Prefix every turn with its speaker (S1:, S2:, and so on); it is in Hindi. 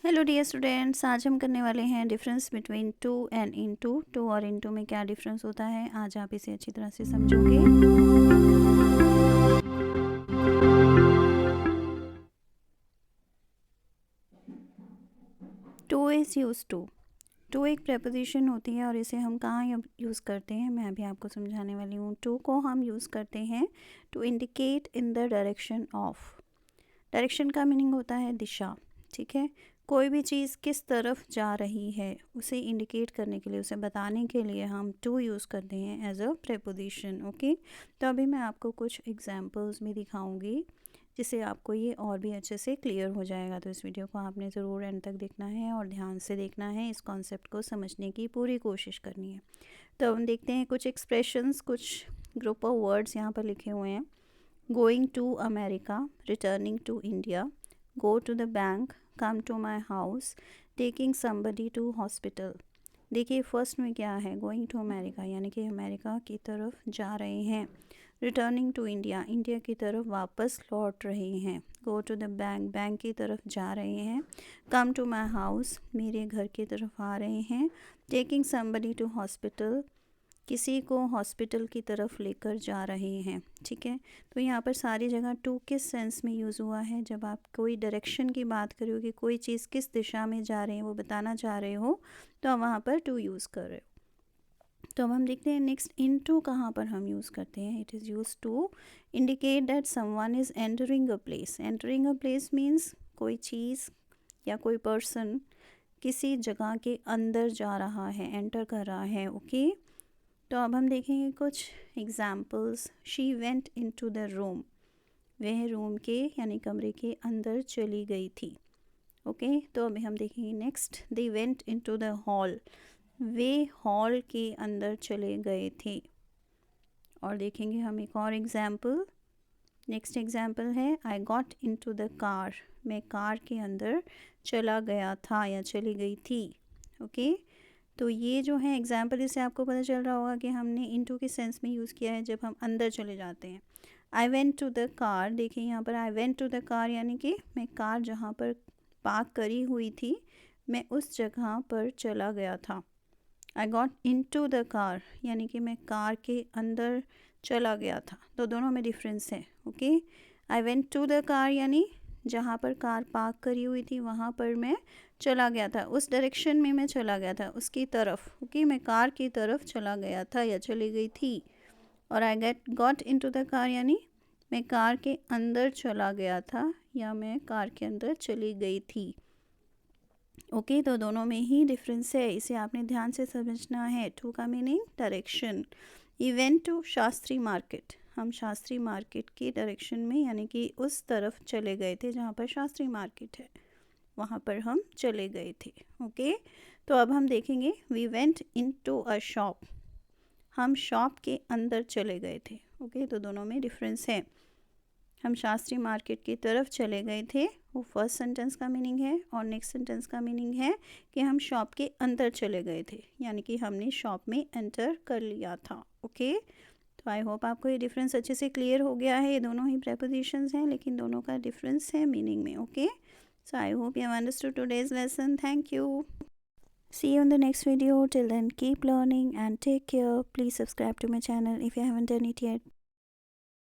S1: हेलो डियर स्टूडेंट्स, आज हम करने वाले हैं difference between to and into. To और इनटू में क्या डिफरेंस होता है, आज आप इसे अच्छी तरह से समझोगे। टू इज़ यूज टू एक प्रेपोजिशन होती है और इसे हम कहाँ यूज़ करते हैं, मैं अभी आपको समझाने वाली हूँ। टू को हम यूज़ करते हैं to indicate in the direction of. Direction का मीनिंग होता है दिशा, ठीक है। कोई भी चीज़ किस तरफ जा रही है उसे इंडिकेट करने के लिए, उसे बताने के लिए हम टू यूज़ करते हैं एज अ प्रेपोजिशन। ओके, तो अभी मैं आपको कुछ एग्जांपल्स में दिखाऊंगी जिससे आपको ये और भी अच्छे से क्लियर हो जाएगा। तो इस वीडियो को आपने ज़रूर एंड तक देखना है और ध्यान से देखना है, इस कॉन्सेप्ट को समझने की पूरी कोशिश करनी है। तो हम देखते हैं कुछ एक्सप्रेशंस, कुछ ग्रुप ऑफ वर्ड्स यहाँ पर लिखे हुए हैं। Going to America, returning to India, go to the bank, come to my house, taking somebody to hospital। देखिए फर्स्ट में क्या है, गोइंग टू अमेरिका यानी कि अमेरिका की तरफ जा रहे हैं। रिटर्निंग टू इंडिया, इंडिया की तरफ वापस लौट रहे हैं। Go to the bank, bank की तरफ जा रहे हैं। कम टू माई हाउस, मेरे घर की तरफ आ रहे हैं। टेकिंग समबडी टू हॉस्पिटल, किसी को हॉस्पिटल की तरफ लेकर जा रहे हैं, ठीक है। तो यहाँ पर सारी जगह टू किस सेंस में यूज़ हुआ है, जब आप कोई डायरेक्शन की बात करो कि कोई चीज़ किस दिशा में जा रहे हैं वो बताना चाह रहे हो, तो आप वहाँ पर टू यूज़ कर रहे हो। तो अब हम देखते हैं नेक्स्ट, इन टू कहाँ पर हम यूज़ करते हैं। It is use to indicate that someone is entering a place. Entering a place means कोई चीज़ या कोई पर्सन किसी जगह के अंदर जा रहा है, एंटर कर रहा है। ओके, तो अब हम देखेंगे कुछ examples. She went in to the room, वह रूम के यानी कमरे के अंदर चली गई थी। ओके, तो अभी हम देखेंगे next, they went in to the hall, वे हॉल के अंदर चले गए थे। और देखेंगे हम एक और एग्जाम्पल। नेक्स्ट एग्जाम्पल है I got in to the car, मैं कार के अंदर चला गया था या चली गई थी। ओके, तो ये जो है एग्जाम्पल, इससे आपको पता चल रहा होगा कि हमने इनटू के सेंस में यूज़ किया है जब हम अंदर चले जाते हैं। I went to the car, देखिए यहाँ पर I went to the car यानी कि मैं कार जहाँ पर पार्क करी हुई थी मैं उस जगह पर चला गया था। I got in to the car यानी कि मैं कार के अंदर चला गया था। तो दोनों में डिफरेंस है। Okay, I went to the car यानी जहाँ पर कार पार्क करी हुई थी वहाँ पर मैं चला गया था, उस डायरेक्शन में मैं चला गया था, उसकी तरफ। ओके, मैं कार की तरफ चला गया था या चली गई थी। और I got in to the car यानी मैं कार के अंदर चला गया था या मैं कार के अंदर चली गई थी। ओके, तो दोनों में ही डिफरेंस है, इसे आपने ध्यान से समझना है। टू का meaning direction. We went to Shastri market, हम शास्त्री मार्केट की डायरेक्शन में यानी कि उस तरफ चले गए थे जहाँ पर शास्त्री मार्केट है, वहाँ पर हम चले गए थे। ओके, तो अब हम देखेंगे we went in to a shop, हम शॉप के अंदर चले गए थे। ओके, तो दोनों में डिफरेंस है। हम शास्त्री मार्केट की तरफ चले गए थे, वो फर्स्ट सेंटेंस का मीनिंग है। और नेक्स्ट सेंटेंस का मीनिंग है कि हम शॉप के अंदर चले गए थे यानी कि हमने शॉप में एंटर कर लिया था। ओके, तो आई होप आपको ये डिफरेंस अच्छे से क्लियर हो गया है। ये दोनों ही प्रेपोजिशंस हैं लेकिन दोनों का डिफरेंस है मीनिंग में। Okay, so I hope you have understood today's lesson. Thank you. See you in the next video. Till then, keep learning and take care. Please subscribe to my channel if you haven't done it yet.